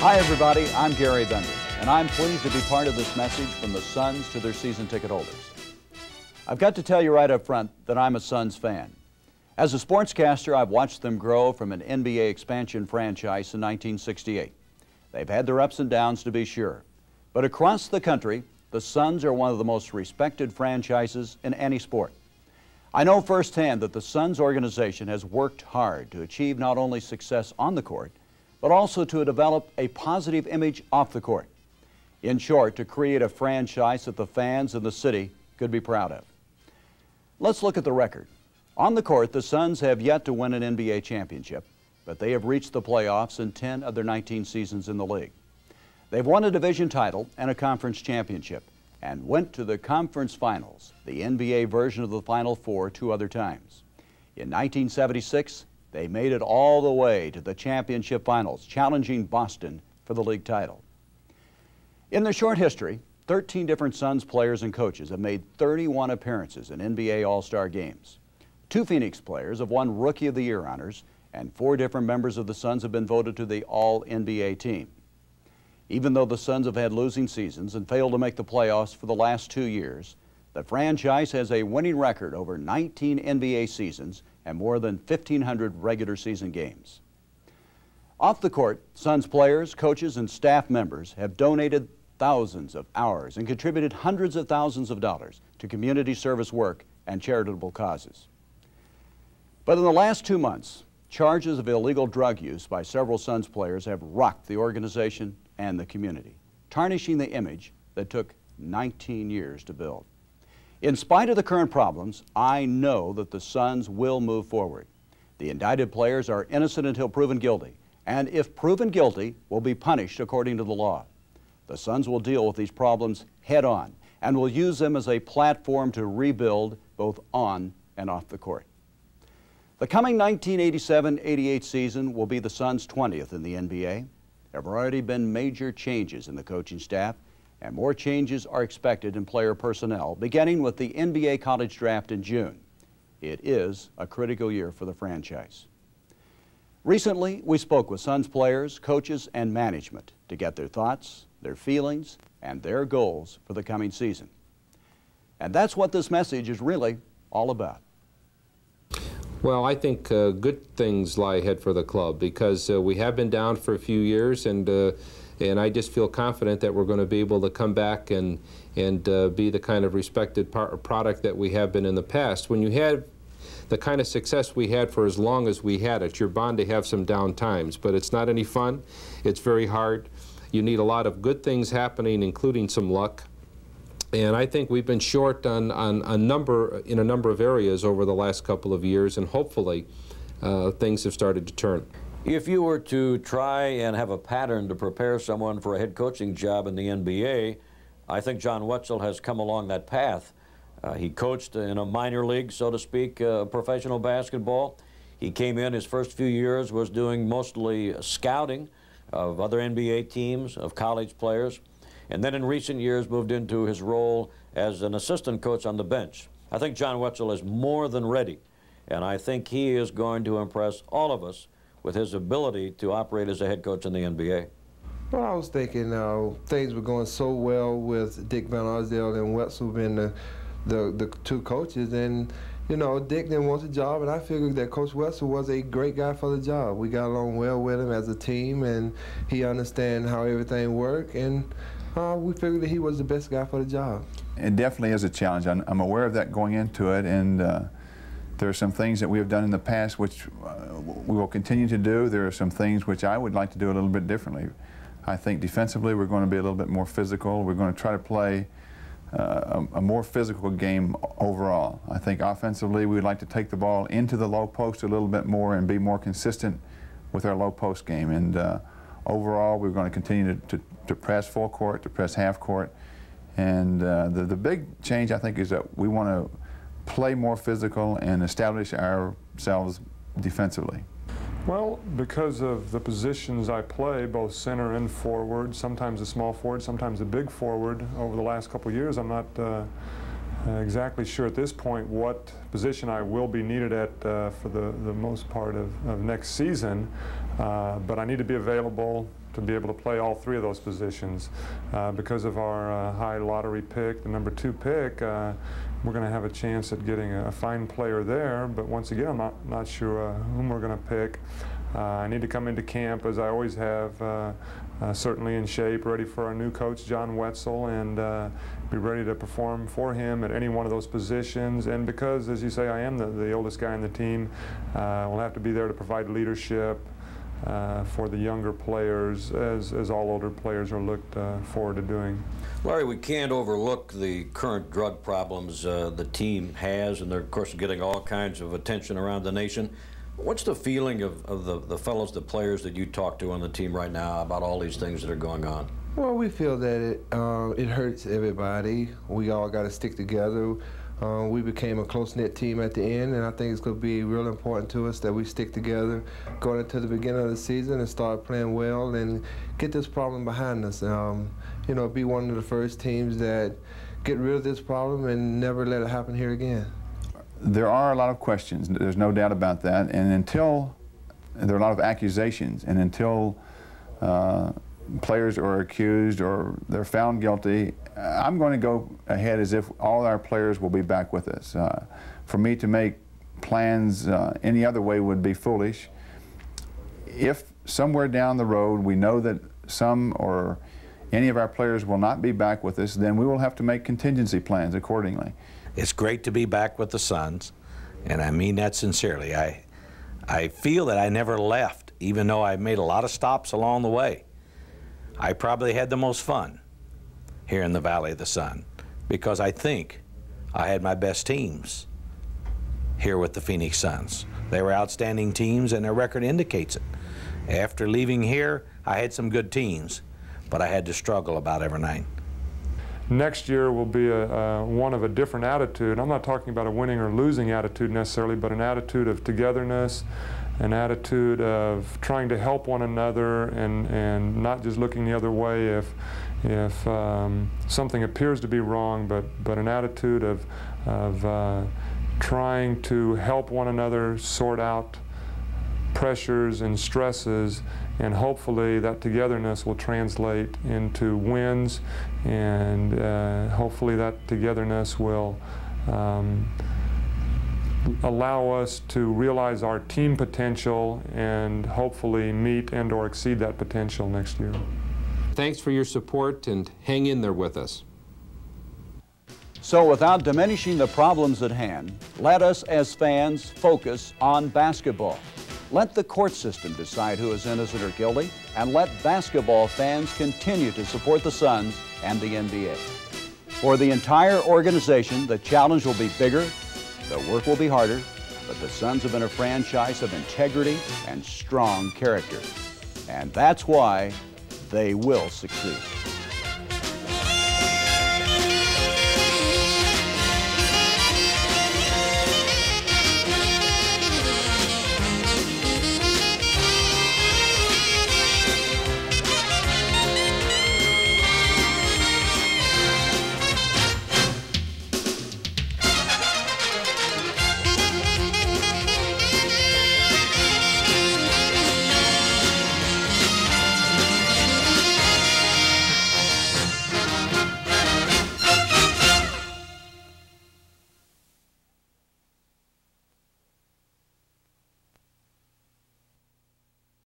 Hi everybody, I'm Gary Bender, and I'm pleased to be part of this message from the Suns to their season ticket holders. I've got to tell you right up front that I'm a Suns fan. As a sportscaster, I've watched them grow from an NBA expansion franchise in 1968. They've had their ups and downs, to be sure, but across the country, the Suns are one of the most respected franchises in any sport. I know firsthand that the Suns organization has worked hard to achieve not only success on the court, but also to develop a positive image off the court. In short, to create a franchise that the fans and the city could be proud of. Let's look at the record. On the court, the Suns have yet to win an NBA championship, but they have reached the playoffs in 10 of their 19 seasons in the league. They've won a division title and a conference championship, and went to the conference finals, the NBA version of the Final Four, 2 other times. In 1976, they made it all the way to the championship finals, challenging Boston for the league title. In their short history, 13 different Suns players and coaches have made 31 appearances in NBA All-Star games. 2 Phoenix players have won Rookie of the Year honors, and 4 different members of the Suns have been voted to the All-NBA team. Even though the Suns have had losing seasons and failed to make the playoffs for the last 2 years, the franchise has a winning record over 19 NBA seasons and more than 1,500 regular season games. Off the court, Suns players, coaches, and staff members have donated thousands of hours and contributed hundreds of thousands of dollars to community service work and charitable causes. But in the last 2 months, charges of illegal drug use by several Suns players have rocked the organization and the community, tarnishing the image that took 19 years to build. In spite of the current problems, I know that the Suns will move forward. The indicted players are innocent until proven guilty, and if proven guilty, will be punished according to the law. The Suns will deal with these problems head on and will use them as a platform to rebuild both on and off the court. The coming 1987-88 season will be the Suns' 20th in the NBA. There have already been major changes in the coaching staff, and more changes are expected in player personnel, beginning with the NBA college draft in June. It is a critical year for the franchise. Recently, we spoke with Suns players, coaches, and management to get their thoughts, their feelings, and their goals for the coming season. And that's what this message is really all about. Well, I think good things lie ahead for the club because we have been down for a few years, and I just feel confident that we're going to be able to come back and be the kind of respected product that we have been in the past. When you have the kind of success we had for as long as we had it, you're bound to have some down times, but it's not any fun. It's very hard. You need a lot of good things happening, including some luck. And I think we've been short in a number of areas over the last couple of years, and hopefully things have started to turn. If you were to try and have a pattern to prepare someone for a head coaching job in the NBA, I think John Wetzel has come along that path. He coached in a minor league, so to speak, professional basketball. He came in, his first few years was doing mostly scouting of other NBA teams, of college players, and then in recent years moved into his role as an assistant coach on the bench. I think John Wetzel is more than ready, and I think he is going to impress all of us with his ability to operate as a head coach in the NBA. Well, I was thinking things were going so well with Dick Van Arsdale and Wetzel being the 2 coaches, and you know, Dick didn't want the job, and I figured that Coach Wetzel was a great guy for the job. We got along well with him as a team, and he understands how everything worked, and we figured that he was the best guy for the job. It definitely is a challenge. I'm aware of that going into it, and there are some things that we have done in the past which we will continue to do. There are some things which I would like to do a little bit differently. I think defensively we're going to be a little bit more physical. We're going to try to play a more physical game overall. I think offensively we would like to take the ball into the low post a little bit more and be more consistent with our low post game. And overall we're going to continue to press full court, to press half court. And the big change I think is that we want to play more physical and establish ourselves defensively. Well, because of the positions I play, both center and forward, sometimes a small forward, sometimes a big forward, over the last couple of years, I'm not exactly sure at this point what position I will be needed at for the most part of next season, but I need to be available to be able to play all three of those positions. Because of our high lottery pick, the number 2 pick, we're going to have a chance at getting a fine player there, but once again, I'm not sure whom we're going to pick. I need to come into camp, as I always have, certainly in shape, ready for our new coach, John WETZEL, and be ready to perform for him at any one of those positions. And because, as you say, I am the oldest guy on the team, we'll have to be there to provide leadership for the younger players, as all older players are looked forward to doing. Larry, we can't overlook the current drug problems the team has, and they're, of course, getting all kinds of attention around the nation. What's the feeling of the fellows, the players that you talk to on the team right now about all these things that are going on? Well, we feel that it hurts everybody. We all got to stick together. We became a close-knit team at the end, and I think it's going to be real important to us that we stick together going into the beginning of the season and start playing well and get this problem behind us. You know, be one of the first teams that get rid of this problem and never let it happen here again. There are a lot of questions, there's no doubt about that, and until there are a lot of accusations, and until players are accused or they're found guilty, I'm going to go ahead as if all our players will be back with us. For me to make plans any other way would be foolish. If somewhere down the road we know that some or any of our players will not be back with us, then we will have to make contingency plans accordingly. It's great to be back with the Suns, and I mean that sincerely. I feel that I never left, even though I made a lot of stops along the way. I probably had the most fun here in the Valley of the Sun because I think I had my best teams here with the Phoenix Suns. They were outstanding teams, and their record indicates it. After leaving here, I had some good teams, but I had to struggle about every night. Next year will be one of a different attitude. I'm not talking about a winning or losing attitude necessarily, but an attitude of togetherness, an attitude of trying to help one another and not just looking the other way if something appears to be wrong, but an attitude of trying to help one another sort out pressures and stresses, and hopefully that togetherness will translate into wins, and hopefully that togetherness will allow us to realize our team potential and hopefully meet and or exceed that potential next year. Thanks for your support, and hang in there with us. So without diminishing the problems at hand, let us as fans focus on basketball. Let the court system decide who is innocent or guilty, and let basketball fans continue to support the Suns and the NBA. For the entire organization, the challenge will be bigger, the work will be harder, but the Suns have been a franchise of integrity and strong character. And that's why they will succeed.